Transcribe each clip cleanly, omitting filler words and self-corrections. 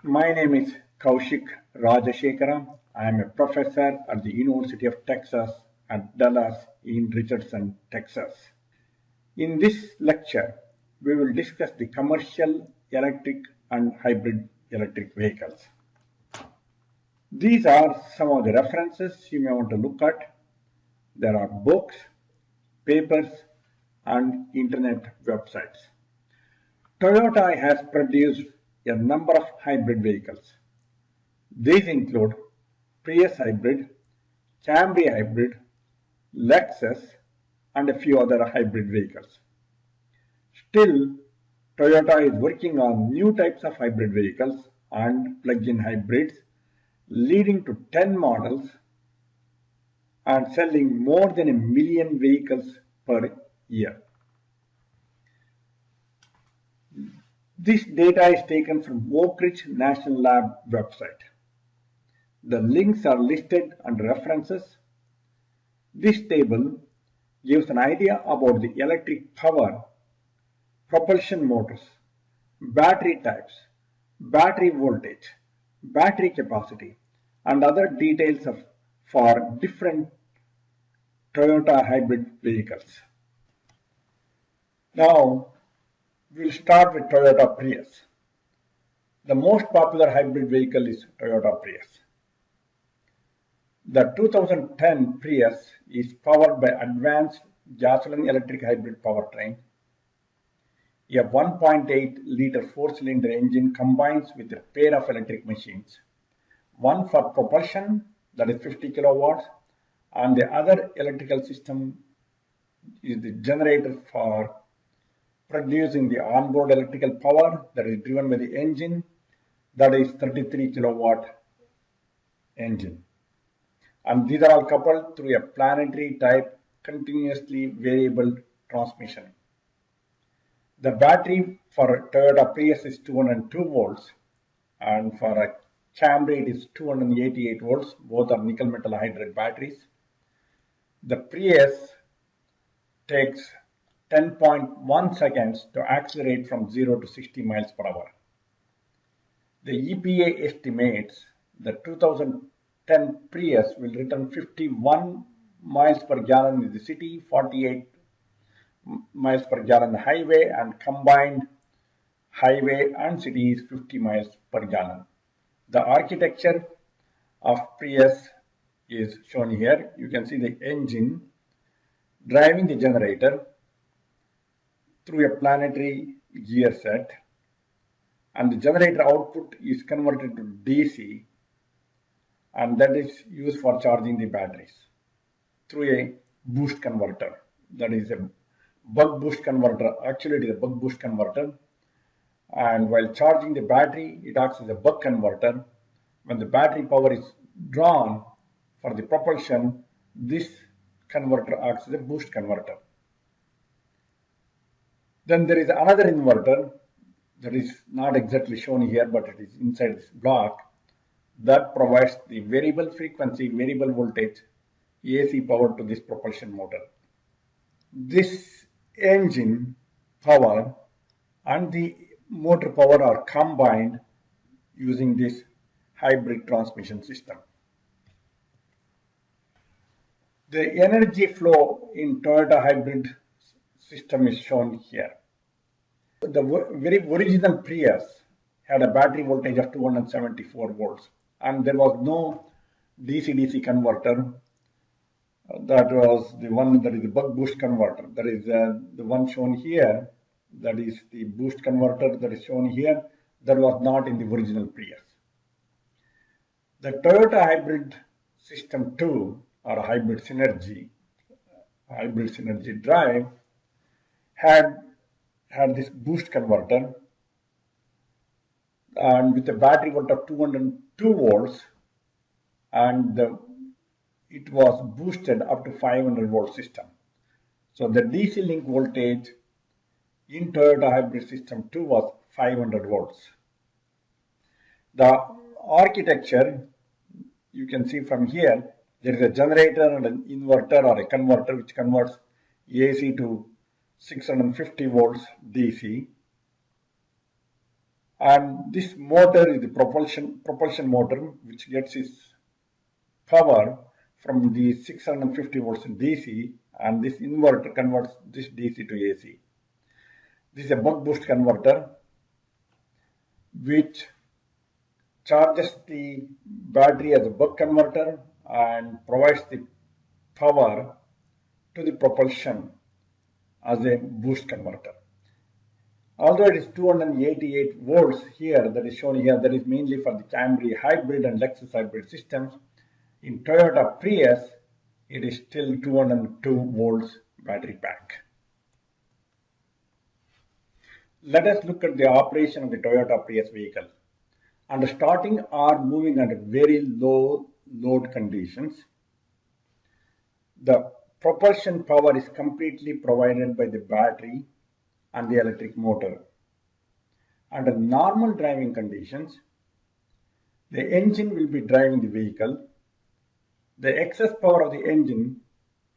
My name is Kaushik Rajashekara. I am a professor at the University of Texas at Dallas in Richardson, Texas. In this lecture, we will discuss the commercial electric and hybrid electric vehicles. These are some of the references you may want to look at. There are books, papers, and internet websites. Toyota has produced a number of hybrid vehicles. These include Prius hybrid, Camry hybrid, Lexus, and a few other hybrid vehicles. Still, Toyota is working on new types of hybrid vehicles and plug-in hybrids, leading to 10 models and selling more than 1 million vehicles per year. This data is taken from Oak Ridge National Lab website. The links are listed under references. This table gives an idea about the electric power, propulsion motors, battery types, battery voltage, battery capacity, and other details for different Toyota hybrid vehicles. Now, we'll start with Toyota Prius. The most popular hybrid vehicle is Toyota Prius. The 2010 Prius is powered by advanced gasoline-electric hybrid powertrain. A 1.8-liter four-cylinder engine combines with a pair of electric machines, one for propulsion, that is 50 kilowatts, and the other electrical system is the generator for producing the onboard electrical power that is driven by the engine, that is 33 kilowatt engine. And these are all coupled through a planetary type continuously variable transmission. The battery for Toyota Prius is 202 volts, and for a Camry it is 288 volts. Both are nickel metal hydride batteries. The Prius takes 10.1 seconds to accelerate from 0 to 60 miles per hour. The EPA estimates the 2010 Prius will return 51 miles per gallon in the city, 48 miles per gallon in the highway, and combined highway and city is 50 miles per gallon. The architecture of Prius is shown here. You can see the engine driving the generator through a planetary gear set, and the generator output is converted to DC, and that is used for charging the batteries through a boost converter. That is a buck boost converter. Actually, it is a buck boost converter, and while charging the battery, it acts as a buck converter. When the battery power is drawn for the propulsion, this converter acts as a boost converter. Then there is another inverter that is not exactly shown here, but it is inside this block, that provides the variable frequency, variable voltage AC power to this propulsion motor. This engine power and the motor power are combined using this hybrid transmission system. The energy flow in Toyota hybrid system is shown here. The very original Prius had a battery voltage of 274 volts, and there was no DC-DC converter. That was the one that is the buck boost converter. That is the one shown here. That is the boost converter that is shown here. That was not in the original Prius. The Toyota hybrid system 2, or hybrid synergy drive, had this boost converter, and with a battery voltage of 202 volts, and it was boosted up to 500 volt system. So the DC link voltage in Toyota hybrid system 2 was 500 volts. The architecture, you can see from here, there is a generator and an inverter or a converter which converts AC to 650 volts DC, And this motor is the propulsion motor, which gets its power from the 650 volts DC, and this inverter converts this DC to AC. This is a buck boost converter which charges the battery as a buck converter and provides the power to the propulsion as a boost converter. Although it is 288 volts here, that is shown here, that is mainly for the Camry hybrid and Lexus hybrid systems. In Toyota Prius, it is still 202 volts battery pack. Let us look at the operation of the Toyota Prius vehicle. Under starting or moving under very low load conditions, the propulsion power is completely provided by the battery and the electric motor. Under normal driving conditions, the engine will be driving the vehicle. The excess power of the engine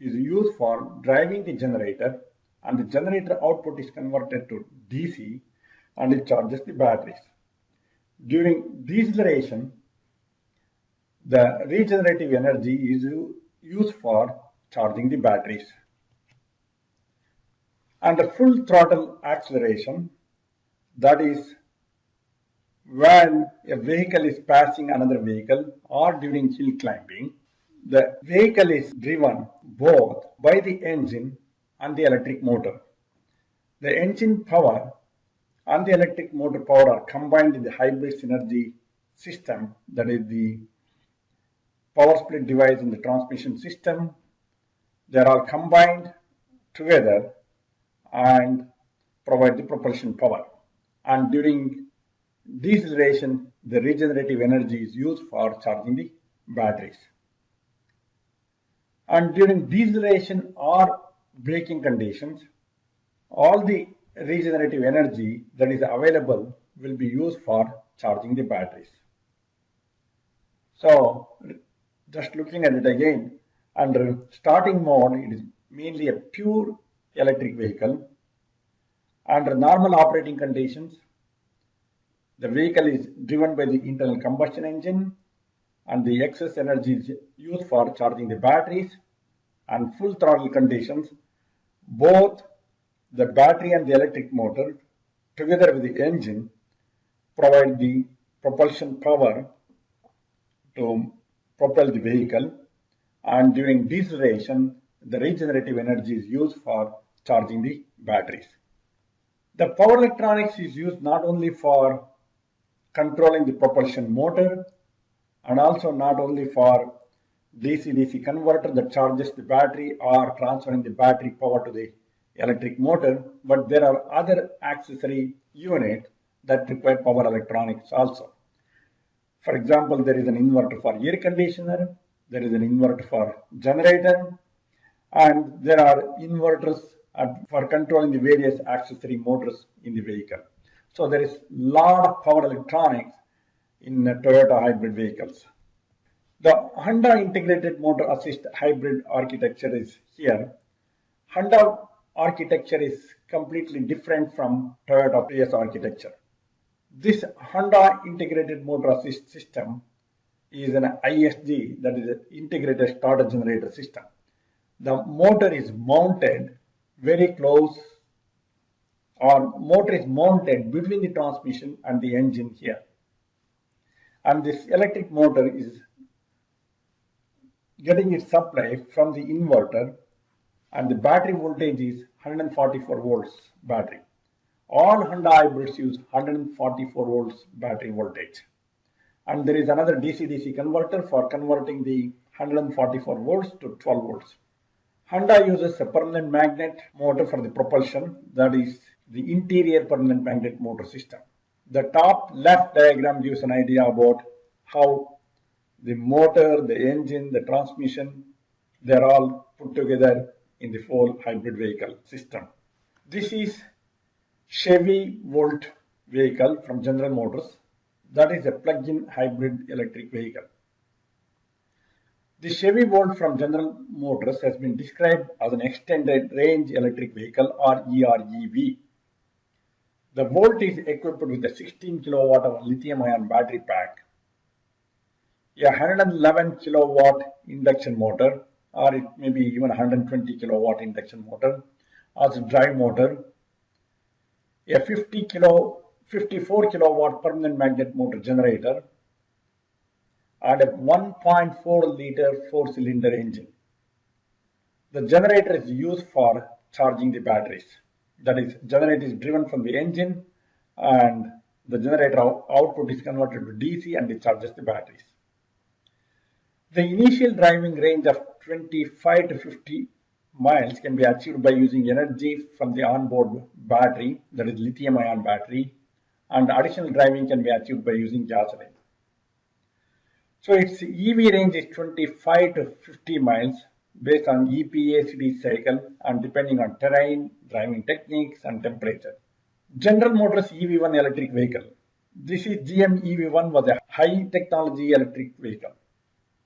is used for driving the generator, and the generator output is converted to DC and it charges the batteries. During deceleration, the regenerative energy is used for charging the batteries. Under full throttle acceleration, that is when a vehicle is passing another vehicle or during hill climbing, the vehicle is driven both by the engine and the electric motor. The engine power and the electric motor power are combined in the hybrid synergy system, that is the power split device in the transmission system. They are all combined together and provide the propulsion power. And during deceleration, the regenerative energy is used for charging the batteries. And during deceleration or braking conditions, all the regenerative energy that is available will be used for charging the batteries. So, just looking at it again, under starting mode, it is mainly a pure electric vehicle. Under normal operating conditions, the vehicle is driven by the internal combustion engine and the excess energy is used for charging the batteries. And full throttle conditions, both the battery and the electric motor together with the engine provide the propulsion power to propel the vehicle, and during deceleration, the regenerative energy is used for charging the batteries. The power electronics is used not only for controlling the propulsion motor and also not only for DC-DC converter that charges the battery or transferring the battery power to the electric motor, but there are other accessory units that require power electronics also. For example, there is an inverter for air conditioner, there is an inverter for generator, and there are inverters for controlling the various accessory motors in the vehicle. So there is a lot of power electronics in Toyota hybrid vehicles. The Honda integrated motor assist hybrid architecture is here. Honda architecture is completely different from Toyota Prius architecture. This Honda integrated motor assist system is an ISG, that is an integrated starter generator system. The motor is mounted very close, or motor is mounted between the transmission and the engine here. And this electric motor is getting its supply from the inverter, and the battery voltage is 144 volts battery. All Honda hybrids use 144 volts battery voltage. And there is another DC-DC converter for converting the 144 volts to 12 volts. Honda uses a permanent magnet motor for the propulsion, that is the interior permanent magnet motor system. The top left diagram gives an idea about how the motor, the engine, the transmission, they are all put together in the full hybrid vehicle system. This is Chevy Volt vehicle from General Motors. That is a plug-in hybrid electric vehicle. The Chevy Volt from General Motors has been described as an extended range electric vehicle, or EREV. The Volt is equipped with a 16 kilowatt lithium-ion battery pack, a 111 kilowatt induction motor, or it may be even 120 kilowatt induction motor as a drive motor, a 54 kilowatt permanent magnet motor generator, and a 1.4 liter four-cylinder engine. The generator is used for charging the batteries. That is, generator is driven from the engine and the generator output is converted to DC and it charges the batteries. The initial driving range of 25 to 50 miles can be achieved by using energy from the onboard battery, that is lithium-ion battery, and additional driving can be achieved by using gasoline. So its EV range is 25 to 50 miles based on EPA city cycle and depending on terrain, driving techniques, and temperature. General Motors EV1 electric vehicle. This is GM EV1 was a high technology electric vehicle.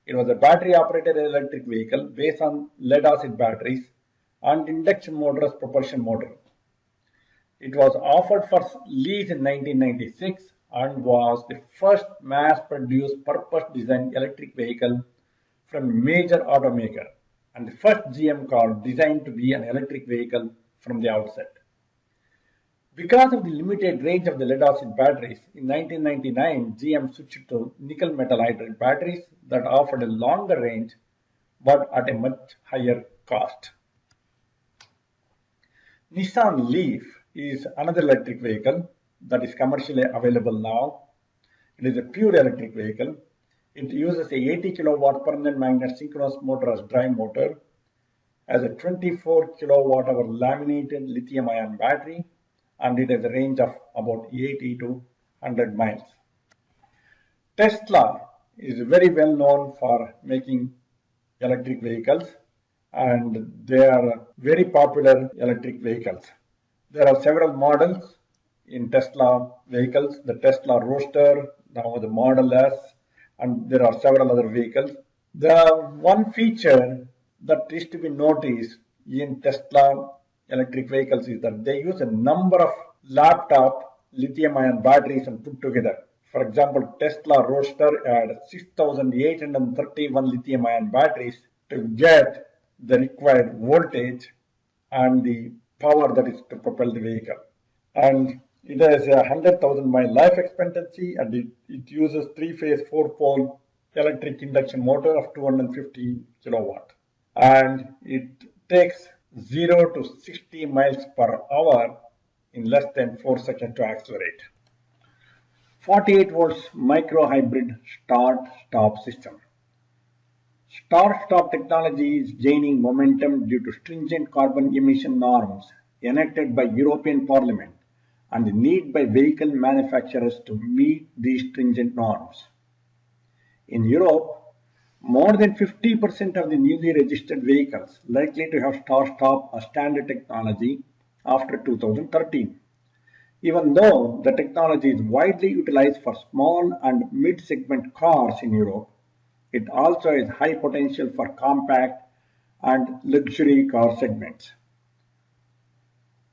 It was a battery operated electric vehicle based on lead acid batteries and induction motor as propulsion motor. It was offered for lease in 1996 and was the first mass-produced purpose-designed electric vehicle from a major automaker and the first GM car designed to be an electric vehicle from the outset. Because of the limited range of the lead-acid batteries, in 1999, GM switched to nickel metal hydride batteries that offered a longer range but at a much higher cost. Nissan Leaf is another electric vehicle that is commercially available now. It is a pure electric vehicle. It uses a 80 kilowatt permanent magnet synchronous motor as drive motor, has a 24 kilowatt hour laminated lithium-ion battery, and it has a range of about 80 to 100 miles. Tesla is very well known for making electric vehicles and they are very popular electric vehicles. There are several models in Tesla vehicles, the Tesla Roadster, now the Model S, and there are several other vehicles. The one feature that is to be noticed in Tesla electric vehicles is that they use a number of laptop lithium-ion batteries and put together. For example, Tesla Roadster had 6,831 lithium-ion batteries to get the required voltage and the power that is to propel the vehicle. And it has a 100,000 mile life expectancy and it uses three-phase, four-pole electric induction motor of 250 kilowatt. And it takes 0 to 60 miles per hour in less than 4 seconds to accelerate. 48 volts micro hybrid start-stop system. Start-stop technology is gaining momentum due to stringent carbon emission norms enacted by European Parliament and the need by vehicle manufacturers to meet these stringent norms. In Europe, more than 50% of the newly registered vehicles likely to have start-stop as standard technology after 2013. Even though the technology is widely utilized for small and mid-segment cars in Europe, it also has high potential for compact and luxury car segments.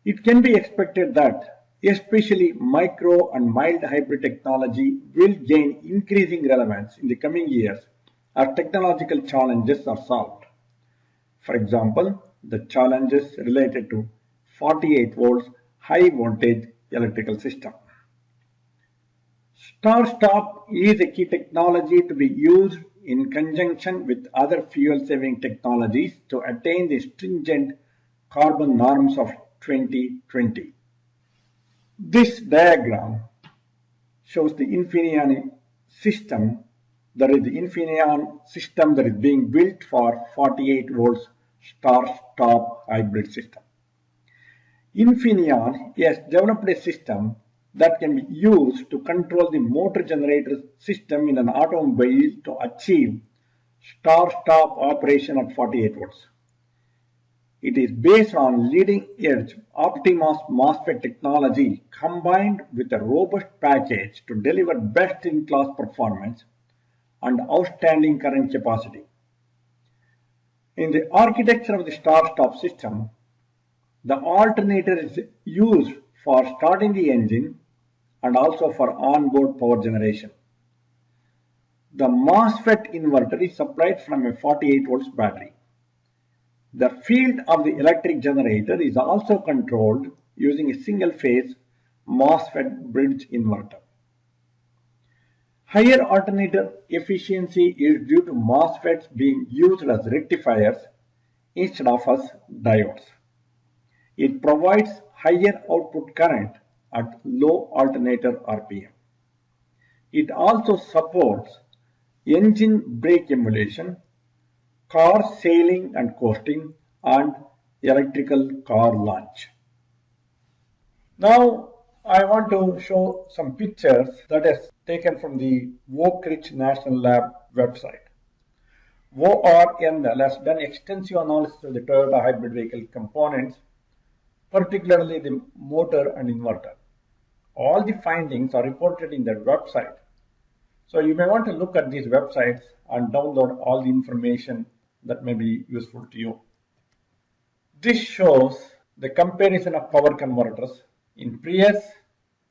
It can be expected that especially micro and mild hybrid technology will gain increasing relevance in the coming years as technological challenges are solved. For example, the challenges related to 48 volts high voltage electrical system. Start-stop is a key technology to be used in conjunction with other fuel-saving technologies to attain the stringent carbon norms of 2020. This diagram shows the Infineon system, that is the Infineon system that is being built for 48 volts start-stop hybrid system. Infineon has developed a system that can be used to control the motor generator system in an automobile to achieve start-stop operation at 48 volts. It is based on leading-edge Optimus MOSFET technology combined with a robust package to deliver best-in-class performance and outstanding current capacity. In the architecture of the start-stop system, the alternator is used for starting the engine and also for onboard power generation. The MOSFET inverter is supplied from a 48 volts battery. The field of the electric generator is also controlled using a single phase MOSFET bridge inverter. Higher alternator efficiency is due to MOSFETs being used as rectifiers instead of as diodes. It provides higher output current at low alternator RPM. It also supports engine brake emulation, car sailing and coasting, and electrical car launch. Now I want to show some pictures that is taken from the Oak Ridge National Lab website. ORNL has done extensive analysis of the Toyota hybrid vehicle components, particularly the motor and inverter. All the findings are reported in their website. So you may want to look at these websites and download all the information that may be useful to you. This shows the comparison of power converters in Prius,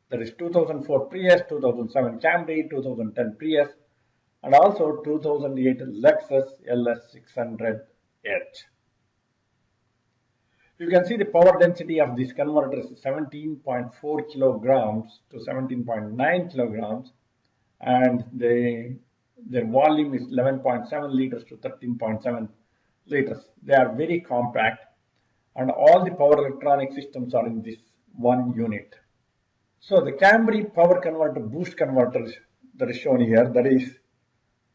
that is 2004 Prius, 2007 Camry, 2010 Prius, and also 2008 Lexus LS600H. You can see the power density of these converters is 17.4 kilograms to 17.9 kilograms, and their volume is 11.7 liters to 13.7 liters. They are very compact, and all the power electronic systems are in this one unit. So the Camry power converter boost converter that is shown here, that is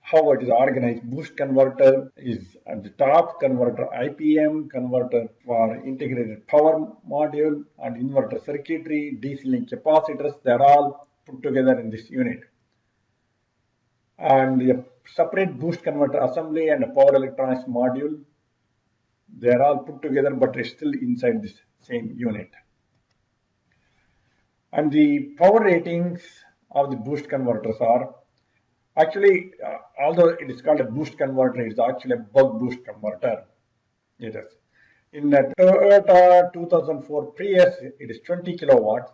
how it is organized. Boost converter is at the top, converter IPM, converter for integrated power module, and inverter circuitry, DC link capacitors, they are all put together in this unit. And a separate boost converter assembly and a power electronics module, they are all put together but are still inside this same unit. And the power ratings of the boost converters are actually, although it is called a boost converter, it is actually a buck boost converter. It is. In the Toyota 2004 Prius, it is 20 kilowatt,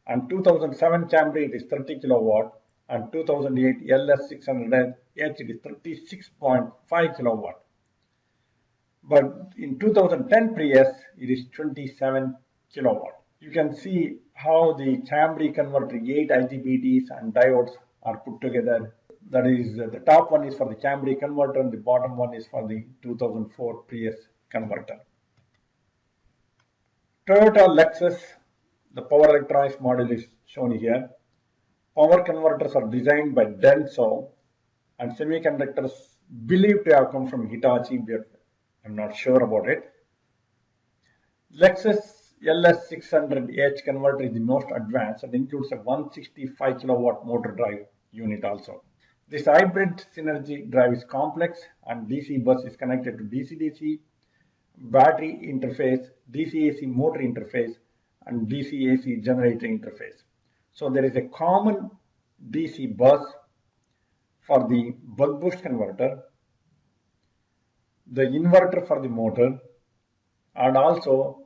and 2007 Camry, it is 30 kilowatt, and 2008 LS600H, it is 36.5 kilowatt. But in 2010 Prius, it is 27 kilowatt. You can see how the Camry converter 8 IGBTs and diodes are put together. That is, the top one is for the Camry converter and the bottom one is for the 2004 Prius converter. Toyota Lexus, the power electronics module is shown here. Power converters are designed by Denso, and semiconductors believed to have come from Hitachi, but I'm not sure about it. Lexus LS600H converter is the most advanced and includes a 165 kilowatt motor drive unit also. This hybrid synergy drive is complex, and DC bus is connected to DC-DC, battery interface, DC-AC motor interface, and DC-AC generator interface. So there is a common DC bus for the buck boost converter, the inverter for the motor, and also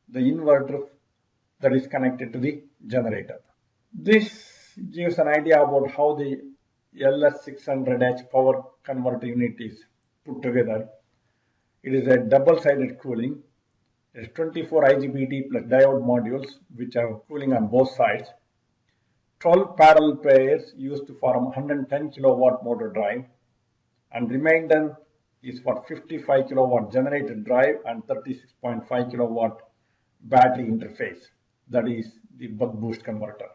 the inverter that is connected to the generator. This gives an idea about how the LS600H power converter unit is put together. It is a double-sided cooling. There is 24 IGBT plus diode modules which have cooling on both sides. 12 parallel pairs used to form 110 kilowatt motor drive, and remainder is for 55 kilowatt generator drive and 36.5 kilowatt battery interface, that is the buck boost converter.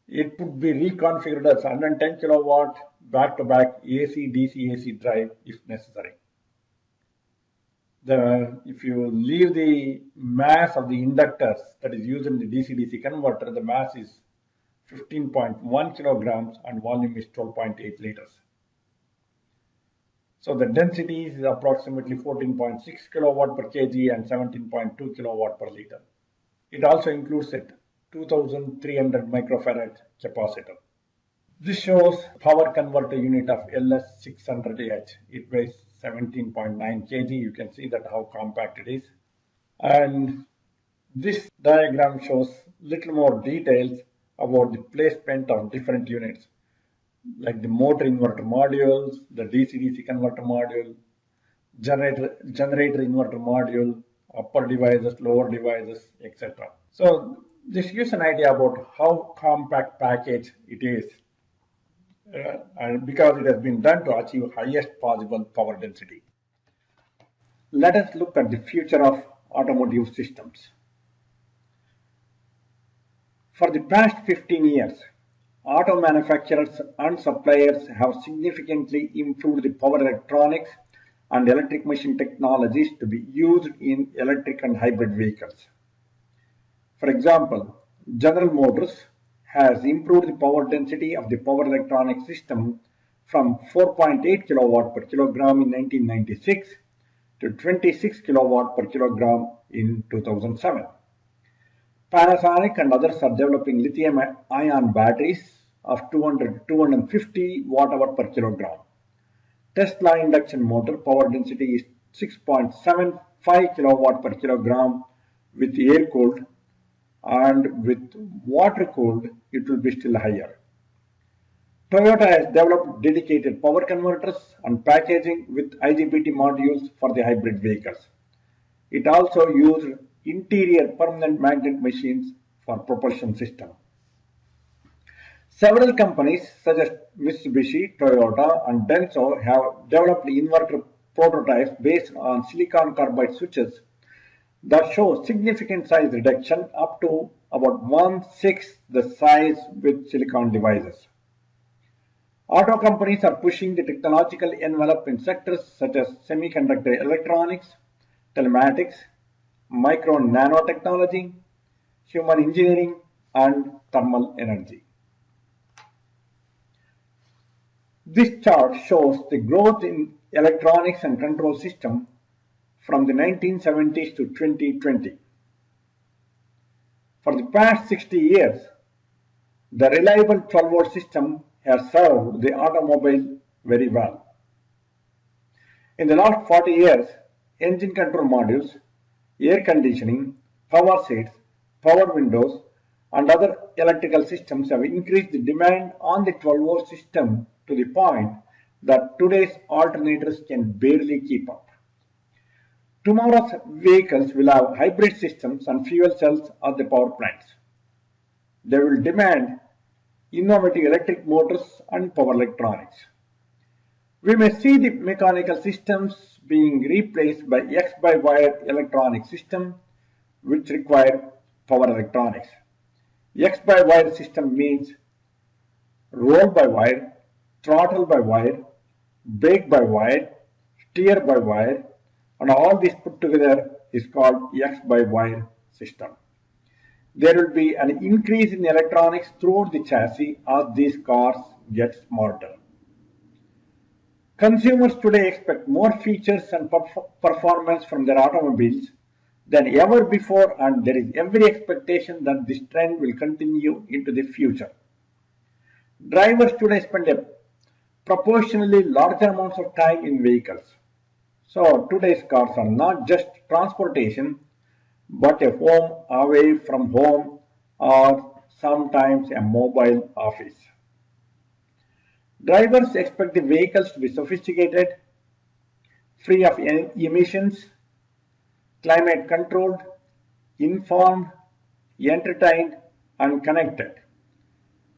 It could be reconfigured as 110 kilowatt back-to-back AC DC AC drive if necessary. If you leave the mass of the inductors that is used in the DC DC converter, the mass is 15.1 kilograms and volume is 12.8 liters. So the density is approximately 14.6 kilowatt per kg and 17.2 kilowatt per liter. It also includes a 2300 microfarad capacitor. This shows power converter unit of LS600H. It weighs 17.9 kg. You can see that how compact it is. And This diagram shows little more details about the placement of different units, like the motor inverter modules, the DC-DC converter module, generator inverter module, upper devices, lower devices, etc. So this gives an idea about how compact package it is, and because it has been done to achieve highest possible power density. Let us look at the future of automotive systems. For the past 15 years, auto manufacturers and suppliers have significantly improved the power electronics and electric machine technologies to be used in electric and hybrid vehicles. For example, General Motors has improved the power density of the power electronic system from 4.8 kilowatt per kilogram in 1996 to 26 kilowatt per kilogram in 2007. Panasonic and others are developing lithium-ion batteries of 200 to 250 watt-hour per kilogram. Tesla induction motor power density is 6.75 kilowatt per kilogram with air-cooled, and with water-cooled it will be still higher. Toyota has developed dedicated power converters and packaging with IGBT modules for the hybrid vehicles. It also used interior permanent magnet machines for propulsion system. Several companies such as Mitsubishi, Toyota, and Denso have developed inverter prototypes based on silicon carbide switches that show significant size reduction up to about 1/6 the size with silicon devices. Auto companies are pushing the technological envelope in sectors such as semiconductor electronics, telematics, micro and nanotechnology, human engineering, and thermal energy. This chart shows the growth in electronics and control system from the 1970s to 2020. For the past 60 years, the reliable 12-volt system has served the automobile very well. In the last 40 years, engine control modules, air conditioning, power seats, power windows, and other electrical systems have increased the demand on the 12-volt system to the point that today's alternators can barely keep up. Tomorrow's vehicles will have hybrid systems and fuel cells at the power plants. They will demand innovative electric motors and power electronics. We may see the mechanical systems being replaced by X-by-wire electronic system, which require power electronics. X-by-wire system means roll by wire, throttle by wire, brake by wire, steer by wire, and all this put together is called X-by-wire system. There will be an increase in electronics throughout the chassis as these cars get smarter. Consumers today expect more features and performance from their automobiles than ever before, and there is every expectation that this trend will continue into the future. Drivers today spend a proportionally larger amounts of time in vehicles. So today's cars are not just transportation, but a home away from home or sometimes a mobile office. Drivers expect the vehicles to be sophisticated, free of emissions, climate controlled, informed, entertained, and connected.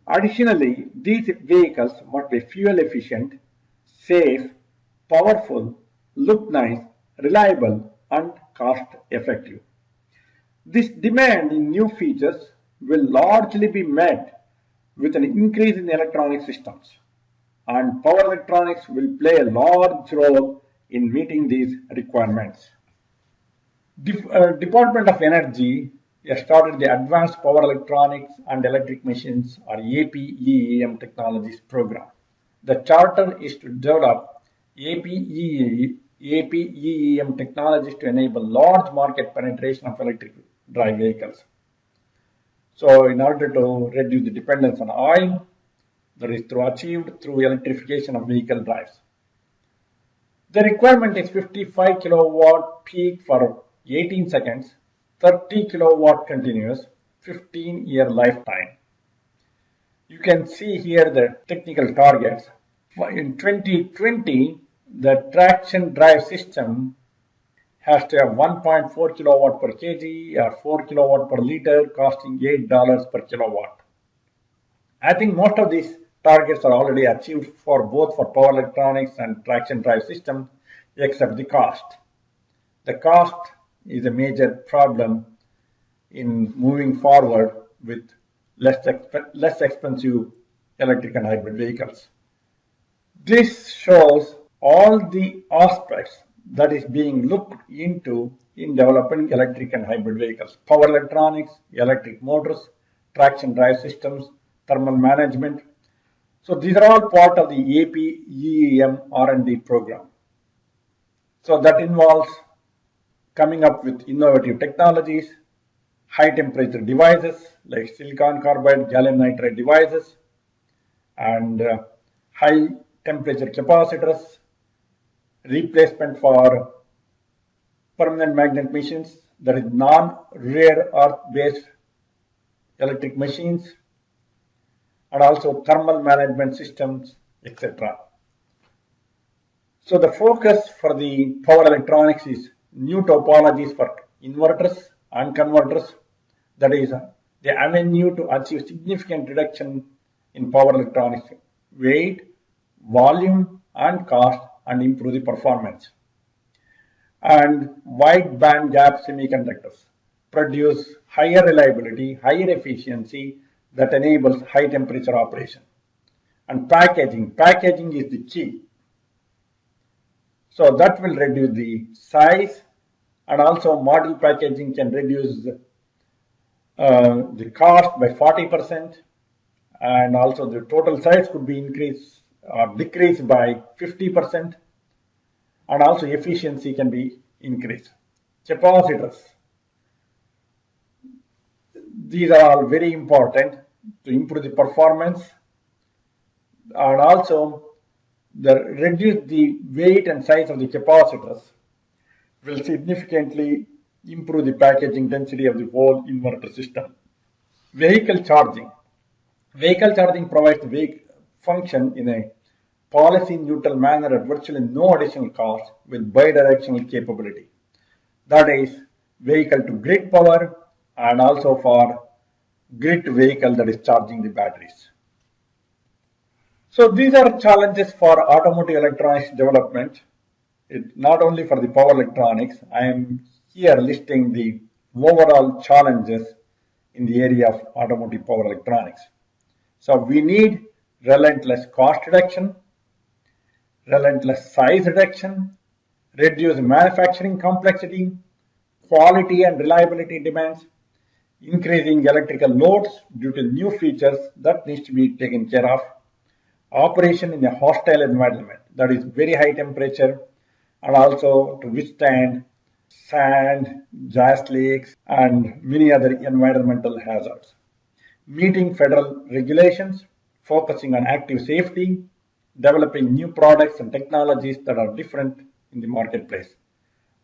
Additionally, these vehicles must be fuel efficient, safe, powerful, look nice, reliable, and cost effective. This demand in new features will largely be met with an increase in electronic systems, and power electronics will play a large role in meeting these requirements. Department of Energy has started the Advanced Power Electronics and Electric Machines, or APEEM Technologies program. The charter is to develop APEEM technologies to enable large market penetration of electric drive vehicles. So in order to reduce the dependence on oil, that is achieved through electrification of vehicle drives. The requirement is 55 kilowatt peak for 18 seconds 30 kilowatt continuous, 15-year lifetime. You can see here the technical targets. In 2020, the traction drive system has to have 1.4 kilowatt per kg or 4 kilowatt per liter, costing $8 per kilowatt. I think most of these targets are already achieved for both for power electronics and traction drive systems, except the cost. The cost is a major problem in moving forward with less expensive electric and hybrid vehicles. This shows all the aspects that is being looked into in developing electric and hybrid vehicles: power electronics, electric motors, traction drive systems, thermal management. So these are all part of the APEEM R&D program. So that involves coming up with innovative technologies, high temperature devices like silicon carbide, gallium nitride devices, and high temperature capacitors, replacement for permanent magnet machines, that is non-rare earth based electric machines, and also thermal management systems, etc. So the focus for the power electronics is new topologies for inverters and converters, that is the avenue to achieve significant reduction in power electronics weight, volume and cost, and improve the performance. And wide band gap semiconductors produce higher reliability, higher efficiency that enables high temperature operation. And packaging is the key. So that will reduce the size, and also module packaging can reduce the cost by 40%, and also the total size could be increased or decreased by 50%, and also efficiency can be increased. Capacitors, these are all very important to improve the performance, and also reduce the weight and size of the capacitors will significantly improve the packaging density of the whole inverter system. Vehicle charging provides the function in a policy neutral manner at virtually no additional cost with bidirectional capability. That is vehicle to grid power, and also for grid to vehicle, that is charging the batteries. So these are challenges for automotive electronics development. Not only for the power electronics, I am here listing the overall challenges in the area of automotive power electronics. So we need relentless cost reduction, relentless size reduction, reduce manufacturing complexity, quality and reliability demands, increasing electrical loads due to new features that needs to be taken care of, operation in a hostile environment, that is very high temperature, and also to withstand sand, gas leaks, and many other environmental hazards. Meeting federal regulations, focusing on active safety, developing new products and technologies that are different in the marketplace,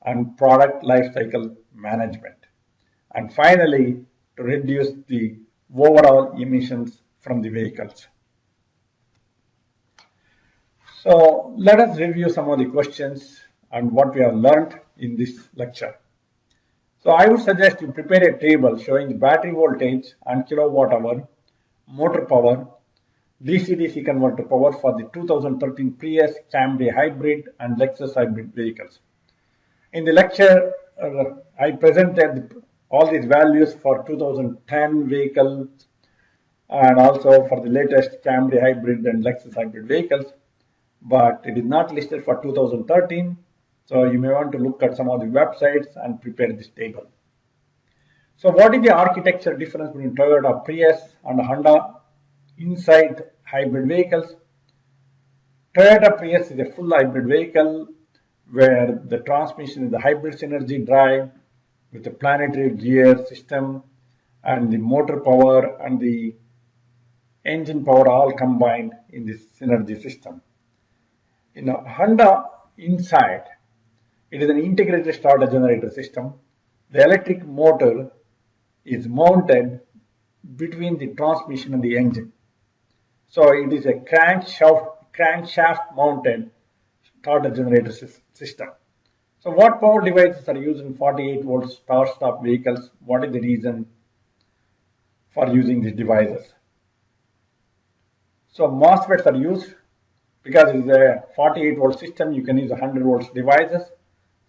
and product lifecycle management. And finally, to reduce the overall emissions from the vehicles. So let us review some of the questions and what we have learned in this lecture. So I would suggest you prepare a table showing the battery voltage and kilowatt hour, motor power, DC-DC converter power for the 2013 Prius, Camry hybrid and Lexus hybrid vehicles. In the lecture, I presented all these values for 2010 vehicles and also for the latest Camry hybrid and Lexus hybrid vehicles, but it is not listed for 2013. So you may want to look at some of the websites and prepare this table. So what is the architecture difference between Toyota Prius and Honda Insight hybrid vehicles? Toyota Prius is a full hybrid vehicle where the transmission is the hybrid synergy drive with the planetary gear system, and the motor power and the engine power all combined in this synergy system. In a Honda Insight, it is an integrated starter generator system The electric motor is mounted between the transmission and the engine. So it is a crankshaft mounted starter generator system. So what power devices are used in 48 volt start-stop vehicles? What is the reason for using these devices? So MOSFETs are used because it's a 48 volt system. You can use 100 volts devices,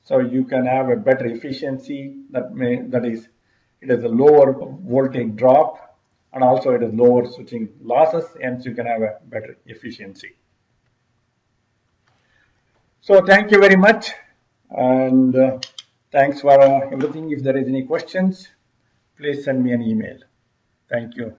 so you can have a better efficiency. It has a lower voltage drop, and also it has lower switching losses, hence you can have a better efficiency. So thank you very much, and thanks for everything. If there is any questions, please send me an email. Thank you.